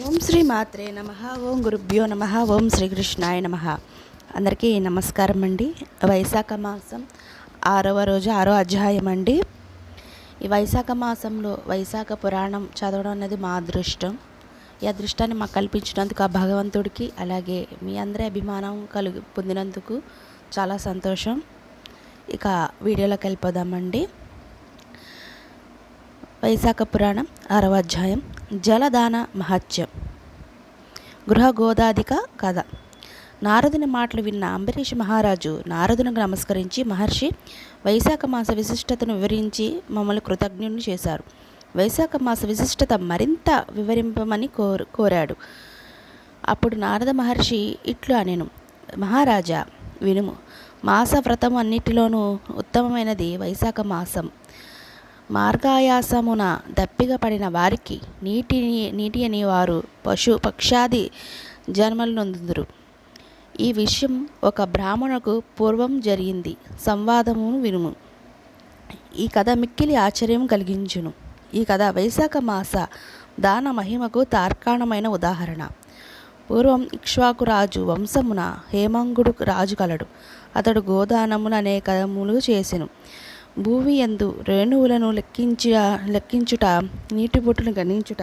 ఓం శ్రీ మాత్రే నమ. ఓం గురుభ్యో నమ. ఓం శ్రీకృష్ణాయ నమ. అందరికీ నమస్కారం అండి. వైశాఖ మాసం 6వ రోజు 6వ అధ్యాయం అండి. ఈ వైశాఖ మాసంలో వైశాఖ పురాణం చదవడం అనేది మా అదృష్టం. ఈ అదృష్టాన్ని మాకు కల్పించినందుకు ఆ భగవంతుడికి, అలాగే మీ అందరి అభిమానం పొందినందుకు చాలా సంతోషం. ఇక వీడియోలోకి వెళ్ళిపోదామండి. వైశాఖ పురాణం 6వ అధ్యాయం జలదాన మహత్యం. గృహ గోదాదిక కథ. నారదుని మాటలు విన్న అంబరీష మహారాజు నారదునికి నమస్కరించి, మహర్షి, వైశాఖ మాస విశిష్టతను వివరించి మమ్మల్ని కృతజ్ఞుని చేశారు. వైశాఖ మాస విశిష్టత మరింత వివరింపమని కోరాడు. అప్పుడు నారద మహర్షి ఇట్లు అనెను, మహారాజా వినుము. మాస వ్రతం అన్నిటిలోనూ ఉత్తమమైనది వైశాఖ మాసం. మార్గాయాసమున దప్పిక పడిన వారికి నీటి అని వారు పక్షాది జన్మలు నొందుదురు. ఈ విషయం ఒక బ్రాహ్మణుకు పూర్వం జరిగింది. సంవాదమును వినుము. ఈ కథ మిక్కిలి ఆశ్చర్యం కలిగించును. ఈ కథ వైశాఖ మాస దాన మహిమకు తార్కాణమైన ఉదాహరణ. పూర్వం ఇక్ష్వాకు రాజు వంశమున హేమంగుడు రాజు కలడు. అతడు గోదానములు అనేకములు చేసెను. భూమి యందు రేణువులను లెక్కించుట, నీటి బొట్టును గణించుట,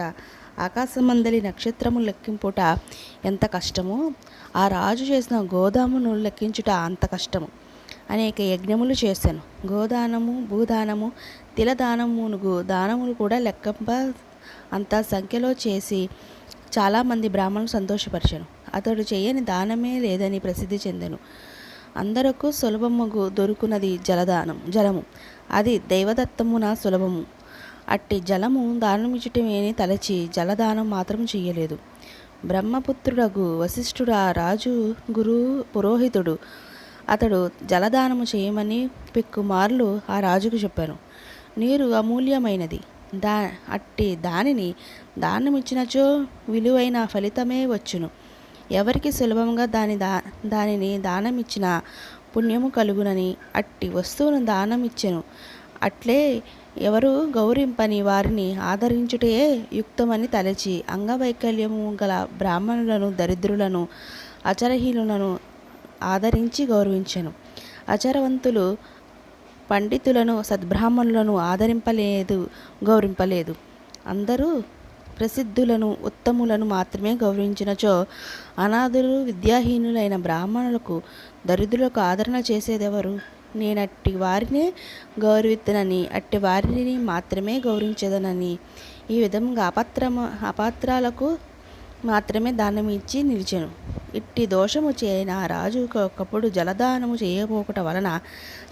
ఆకాశమందలి నక్షత్రములు లెక్కింపుట ఎంత కష్టమో, ఆ రాజు చేసిన గోదామును లెక్కించుట అంత కష్టము. అనేక యజ్ఞములు చేశాను. గోదానము, భూదానము, తిలదానమునుగు దానములు కూడా లెక్కంప అంత సంఖ్యలో చేసి చాలామంది బ్రాహ్మణులు సంతోషపరిచాను. అతడు చేయని దానమే లేదని ప్రసిద్ధి చెందెను. అందరకు సులభముగు దొరుకున్నది జలము. అది దైవదత్తమున సులభము. అట్టి జలము దానమిచ్చుటమేని తలచి జలదానం మాత్రం చెయ్యలేదు. బ్రహ్మపుత్రుడగు వశిష్ఠుడు ఆ రాజు గురు పురోహితుడు. అతడు జలదానము చేయమని పెక్కుమార్లు ఆ రాజుకు చెప్పాను. నీరు అమూల్యమైనది. అట్టి దానిని దానమిచ్చినచో విలువైన ఫలితమే వచ్చును. ఎవరికి సులభంగా దానిని దానమిచ్చిన పుణ్యము కలుగునని అట్టి వస్తువును దానమిచ్చెను. అట్లే ఎవరు గౌరింపని వారిని ఆదరించుటే యుక్తమని తలచి అంగవైకల్యము గల బ్రాహ్మణులను, దరిద్రులను, అచరహీనులను ఆదరించి గౌరవించెను. అచరవంతులు, పండితులను, సద్బ్రాహ్మణులను గౌరింపలేదు. అందరూ ప్రసిద్ధులను, ఉత్తములను మాత్రమే గౌరవించినచో అనాథులు, విద్యాహీనులైన బ్రాహ్మణులకు, దరిద్రులకు ఆదరణ చేసేదెవరు? నేనట్టి వారినే గౌరవిత్తనని, అట్టి వారిని మాత్రమే గౌరవించదనని ఈ విధంగా అపాత్రాలకు మాత్రమే దానమిచ్చి నిలిచెను. ఇట్టి దోషము చేయని ఆ రాజు ఒకప్పుడు జలదానము చేయకపోకట వలన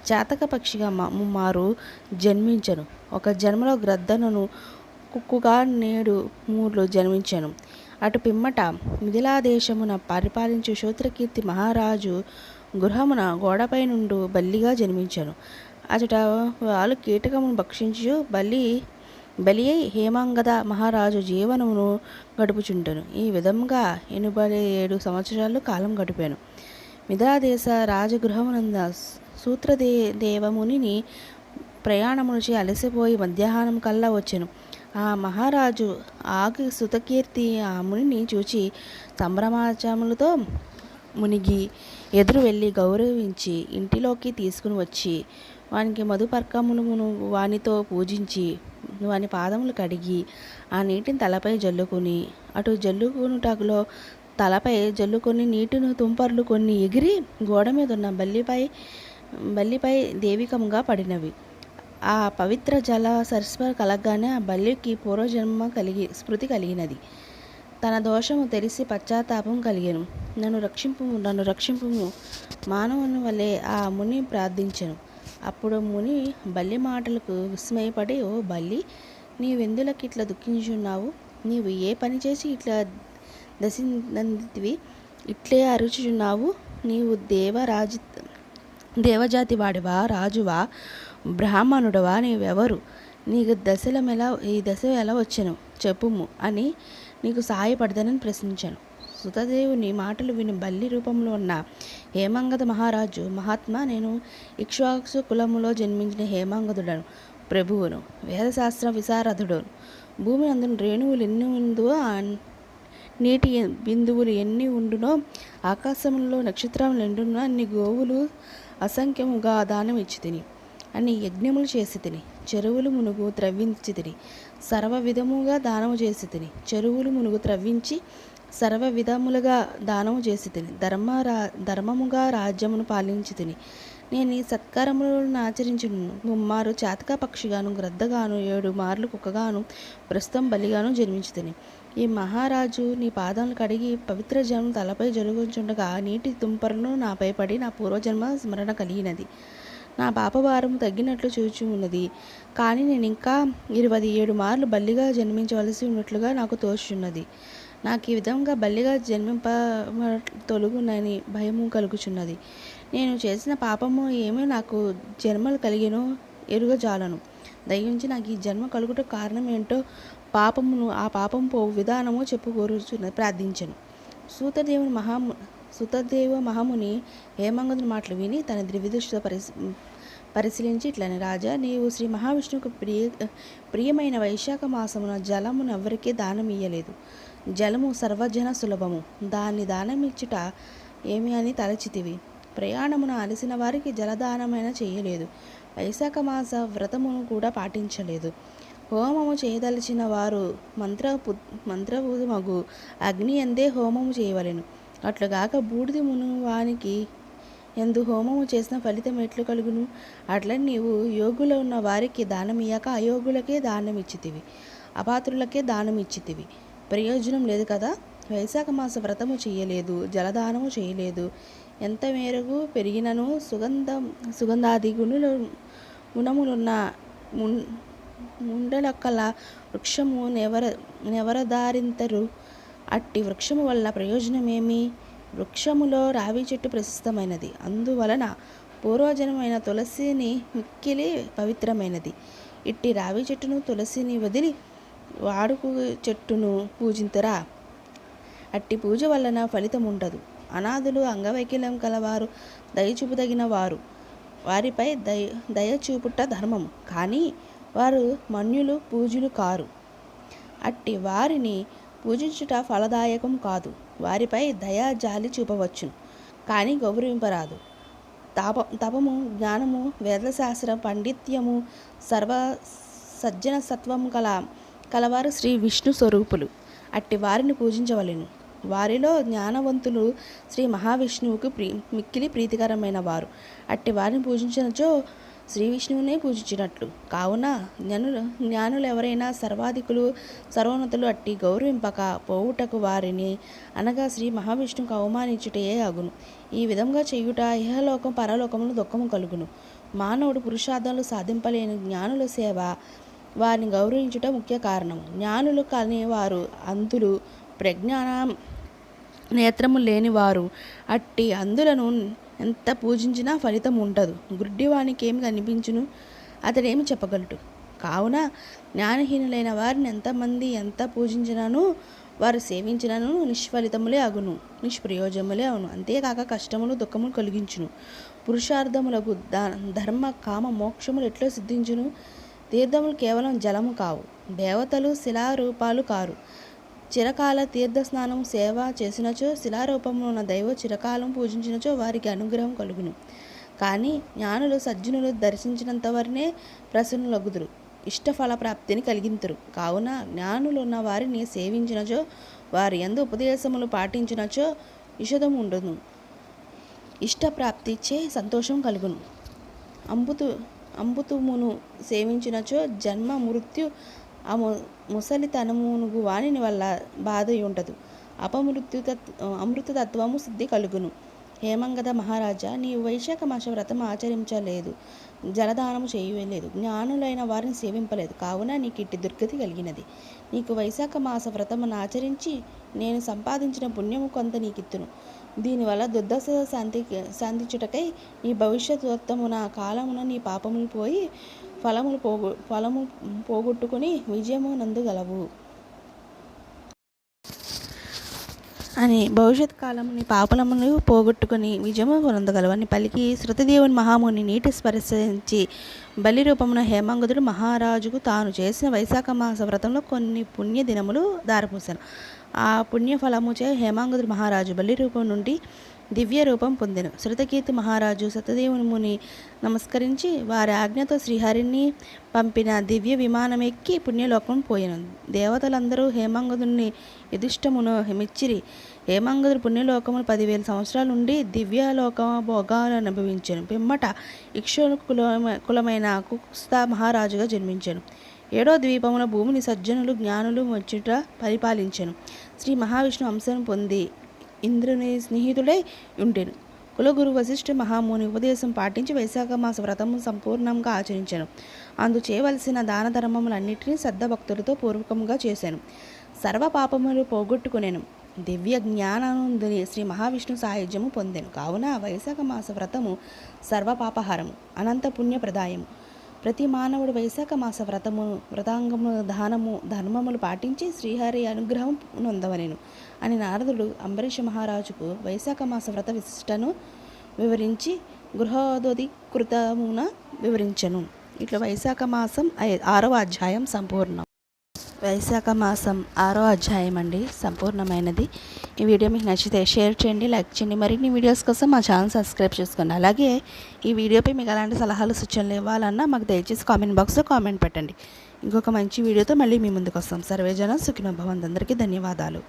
చాతక పక్షిగా ముమ్మారు జన్మించను. ఒక జన్మలో గ్రద్దనను, కుక్కుగా 7 మూర్లు జన్మించెను. అటు పిమ్మట మిథిలాదేశమున పరిపాలించు శూద్రకీర్తి మహారాజు గృహమున గోడపై నుండు బల్లిగా జన్మించెను. అచట వాళ్ళు కీటకమును భక్షించు బలి అయి హేమంగద మహారాజు జీవనమును గడుపుచుండెను. ఈ విధంగా 87 సంవత్సరాలు కాలం గడిపాను. మిథిలాదేశ రాజగృహమునంద సూత్రదేవమునిని ప్రయాణమును చే అలసిపోయి మధ్యాహ్నం కల్లా వచ్చెను. ఆ మహారాజు ఆగి సుతకీర్తి ఆ మునిని చూచి సంభ్రమాచములతో మునిగి ఎదురు వెళ్ళి గౌరవించి ఇంటిలోకి తీసుకుని వచ్చి వానికి మధుపర్కములను వానితో పూజించి వాని పాదములు కడిగి ఆ నీటిని తలపై జల్లుకుని, అటు జల్లుకునుటలో తలపై జల్లుకొని నీటిని తుంపర్లు కొన్ని ఎగిరి గోడ మీద ఉన్న బల్లిపై దేవికంగా పడినవి. ఆ పవిత్ర జల సరస్వ కలగగానే ఆ బల్లికి పూర్వజన్మ స్మృతి కలిగినది. తన దోషము తెలిసి పశ్చాత్తాపం కలిగెను. నన్ను రక్షింపుము మానవుని వలె ఆ ముని ప్రార్థించెను. అప్పుడు ముని బల్లి మాటలకు విస్మయపడి, ఓ బల్లి, నీవెందులకి ఇట్లా దుఃఖించున్నావు? నీవు ఏ పని చేసి ఇట్లా దశిందివి? ఇట్లే అరుచుచున్నావు? నీవు దేవజాతి వాడివా? రాజువా? బ్రాహ్మణుడవా? నీవెవరు? నీకు ఈ దశ ఎలా వచ్చెను చెప్పుము అని నీకు సహాయపడదనని ప్రశ్నించాను. సుతదేవుని మాటలు విని బల్లి రూపంలో ఉన్న హేమంగద మహారాజు, మహాత్మా, నేను ఇక్ష్వాకు కులములో జన్మించిన హేమంగదుడను, ప్రభువును, వేదశాస్త్ర విశారదుడును. భూమి అందును రేణువులు ఎన్ని ఉందో నీటి బిందువులు ఎన్ని ఉండునో, ఆకాశంలో నక్షత్రములు ఎన్నున్నో అన్ని గోవులు అసంఖ్యముగా దానం ఇచ్చి తిని, అన్ని యజ్ఞములు చేసి తిని, చెరువులు మునుగు త్రవ్వించి తిని, సర్వ విధముగా దానము చేసి తిని, చెరువులు మునుగు త్రవ్వించి సర్వ విధములుగా దానము చేసి తిని, ధర్మముగా రాజ్యమును పాలించి తిని, నేను ఈ సత్కారములను ఆచరించును. ముమ్మారు చాతక పక్షిగాను, గ్రద్దగాను, 7 మార్లు కుక్కగాను, ప్రస్తుతం బలిగాను జన్మించి తిని. ఈ మహారాజు నీ పాదములు కడిగి పవిత్ర జలం తలపై జరుగుచుండగా నీటి తుంపరను నాపై పడి నా పూర్వజన్మ స్మరణ కలిగినది. నా పాపభారము తగ్గినట్లు చూచి ఉన్నది. కానీ నేను ఇంకా 27 మార్లు బల్లిగా జన్మించవలసి ఉన్నట్లుగా నాకు తోచున్నది. నాకు ఈ విధంగా బల్లిగా జన్మింప తొలుగునని భయము కలుగుచున్నది. నేను చేసిన పాపము ఏమీ నాకు జన్మలు కలిగినో ఎరుగజాలను. దయించి నాకు ఈ జన్మ కలుగుట కారణం ఏంటో ఆ పాపం పోవు విధానము చెప్పుకోరుచున్నది ప్రార్థించను. సూతదేవ మహాముని హేమంగుని మాటలు విని తన ద్విదృష్టితో పరిశీలించి ఇట్లని, రాజా, నీవు శ్రీ మహావిష్ణువుకు ప్రియమైన వైశాఖ మాసమున జలమును ఎవరికీ దానం ఇయ్యలేదు. జలము సర్వజన సులభము, దాన్ని దానమిచ్చుట ఏమి అని తలచితివి. ప్రయాణమున అలసిన వారికి జలదానమైన చేయలేదు. వైశాఖ మాస వ్రతమును కూడా పాటించలేదు. హోమము చేయదలిచిన వారు మంత్రమగు అగ్ని ఎందే హోమము చేయవలెను. అట్లుగాక బూడిది మునువానికి ఎందు హోమము చేసిన ఫలితం ఎట్లు కలుగును? అట్లా నీవు యోగులో ఉన్న వారికి దానమియ్యక అయోగులకే దానమిచ్చితివి, అపాత్రులకే దానమిచ్చితివి. ప్రయోజనం లేదు కదా. వైశాఖ మాస వ్రతము చేయలేదు, జలదానము చేయలేదు. ఎంత మేరకు పెరిగినను సుగంధాది గుణములున్న ముండలక్కల వృక్షము నెవరదారింతరు. అట్టి వృక్షము వల్ల ప్రయోజనమేమి? వృక్షములో రావి చెట్టు ప్రశస్తమైనది, అందువలన పూర్వజనమైన తులసిని మిక్కిలి పవిత్రమైనది. ఇట్టి రావి చెట్టును తులసిని వదిలి వాడుకు చెట్టును పూజింతరా? అట్టి పూజ వలన ఫలితం ఉండదు. అనాథులు, అంగవైకల్యం కలవారు, దయచూపుదగిన వారు, వారిపై దయచూపుట ధర్మము. కానీ వారు మన్యులు, పూజలు కారు. అట్టి వారిని పూజించుట ఫలదాయకం కాదు. వారిపై దయా జాలి చూపవచ్చును, కానీ గౌరవింపరాదు. తపము, జ్ఞానము, వేదశాస్త్ర పండిత్యము, సర్వ సజ్జన సత్వము కలవారు శ్రీ విష్ణు స్వరూపులు. అట్టి వారిని పూజించవలెను. వారిలో జ్ఞానవంతులు శ్రీ మహావిష్ణువుకు మిక్కిలి ప్రీతికరమైన వారు. అట్టి వారిని పూజించినచో శ్రీ విష్ణువునే పూజించినట్లు. కావున జ్ఞానులు ఎవరైనా సర్వాధికులు, సర్వోన్నతులు అట్టి గౌరవింపక పోవుటకు వారిని, అనగా శ్రీ మహావిష్ణువుకు అవమానించుటయే అగును. ఈ విధంగా చేయుట ఇహలోకం పరలోకములు దుఃఖము కలుగును. మానవుడు పురుషార్థాలు సాధింపలేని జ్ఞానుల సేవ, వారిని గౌరవించుట ముఖ్య కారణం. జ్ఞానులు కానీ వారు అంధులు, ప్రజ్ఞాన నేత్రము లేనివారు. అట్టి అంధులను ఎంత పూజించినా ఫలితం ఉండదు. గుడ్డివానికి ఏమి కనిపించును? అతడేమి చెప్పగలడు? కావున జ్ఞానహీనులైన వారిని ఎంత పూజించినను, వారు సేవించినను నిష్ఫలితములే అగును, నిష్ప్రయోజములే అగును. అంతేకాక కష్టములు, దుఃఖములు కలిగించును. పురుషార్థములకు ధర్మ, కామ, మోక్షములు ఎట్లా సిద్ధించును? తీర్థములు కేవలం జలము కావు, దేవతలు శిలారూపాలు కారు. చిరకాల తీర్థ స్నానం సేవ చేసినచో, శిలారూపంలో ఉన్న దైవ చిరకాలం పూజించినచో వారికి అనుగ్రహం కలుగును. కానీ జ్ఞానులు, సజ్జనులు దర్శించినంత వరనే ప్రసన్నులగుదురు, ఇష్టఫల ప్రాప్తిని కలిగింతురు. కావున జ్ఞానులు ఉన్న వారిని సేవించినచో, వారి యందు ఉపదేశములు పాటించినచో ఇషదము ఉండును, ఇష్టప్రాప్తిచే సంతోషం కలుగును. అంబుతుమును సేవించినచో జన్మ మృత్యు ముసలితనమునుగు వాణిని వల్ల బాధ ఉండదు. అమృతతత్వము సిద్ధి కలుగును. హేమంగద మహారాజా, నీవు వైశాఖ మాస వ్రతం ఆచరించలేదు, జలదానము చేయలేదు, జ్ఞానులైన వారిని సేవింపలేదు. కావున నీకు ఇట్టి దుర్గతి కలిగినది. నీకు వైశాఖ మాస వ్రతమును ఆచరించి నేను సంపాదించిన పుణ్యము కొంత నీకిత్తును. దీనివల్ల దుర్దశ శాంతించుటకై నీ భవిష్యత్తుత్తమున కాలమున నీ పాపములు పోయి ఫలము పోగొట్టుకుని విజయము నందుగలవు అని, భవిష్యత్ కాలము నీ పాపలమును పోగొట్టుకుని విజయము పొందగలవు అని పలికి, శృతదేవుని మహాముని నీటి స్పర్శించి బలి రూపమున హేమంగుదుడు మహారాజుకు తాను చేసిన వైశాఖ మాస వ్రతంలో కొన్ని పుణ్య దినములు దారపోశాను. ఆ పుణ్యఫలముచే హేమాంగుడు మహారాజు బలి రూపం నుండి దివ్య రూపం పొందెను. శృతకీర్తి మహారాజు సతదేవుని ముని నమస్కరించి వారి ఆజ్ఞతో శ్రీహరిని పంపిన దివ్య విమానమెక్కి పుణ్యలోకం పోయెను. దేవతలందరూ హేమాంగుని యుధిష్టమును మెచ్చిరి. హేమాంగుడు పుణ్యలోకమును 10,000 సంవత్సరాల నుండి దివ్యలోక భోగాలు అనుభవించెను. పిమ్మట ఇక్ష్వాకు కులమైన కుత్స మహారాజుగా జన్మించెను. 7వ ద్వీపమున భూమిని సజ్జనులు జ్ఞానులు వచ్చుట పరిపాలించెను. శ్రీ మహావిష్ణు అంశను పొంది ఇంద్రుని స్నేహితుడై ఉండెను. కులగురు వశిష్ఠ మహాముని ఉపదేశం పాటించి వైశాఖ మాస వ్రతము సంపూర్ణంగా ఆచరించెను. అందు చేయవలసిన దాన ధర్మములన్నిటినీ శ్రద్ధభక్తులతో పూర్వకంగా చేశాను. సర్వ పాపములు పోగొట్టుకునేను. దివ్య జ్ఞానందుని శ్రీ మహావిష్ణు సాయుధ్యము పొందెను. కావున వైశాఖ మాస వ్రతము సర్వపాపహారము, అనంత పుణ్యప్రదాయము. ప్రతి మానవుడు వైశాఖ మాస వ్రతాంగము, దానము, ధర్మములు పాటించి శ్రీహరి అనుగ్రహం నొందవలెను అని నారదుడు అంబరీష మహారాజుకు వైశాఖ మాస వ్రత విశిష్టను వివరించి గృహోదధికృతమున వివరించెను. ఇట్లా వైశాఖ మాసం 6వ అధ్యాయం సంపూర్ణం. వైశాఖ మాసం 6వ అధ్యాయం అండి, సంపూర్ణమైనది. ఈ వీడియో మీకు నచ్చితే షేర్ చేయండి, లైక్ చేయండి. మరిన్ని వీడియోస్ కోసం మా ఛానల్ సబ్స్క్రైబ్ చేసుకోండి. అలాగే ఈ వీడియోపై మీకు ఎలాంటి సలహాలు సూచనలు ఇవ్వాలన్నా మాకు దయచేసి కామెంట్ బాక్స్లో కామెంట్ పెట్టండి. ఇంకొక మంచి వీడియోతో మళ్ళీ మీ ముందుకు వస్తాం. సర్వేజన సుఖినో భవంతు. అందరికీ ధన్యవాదాలు.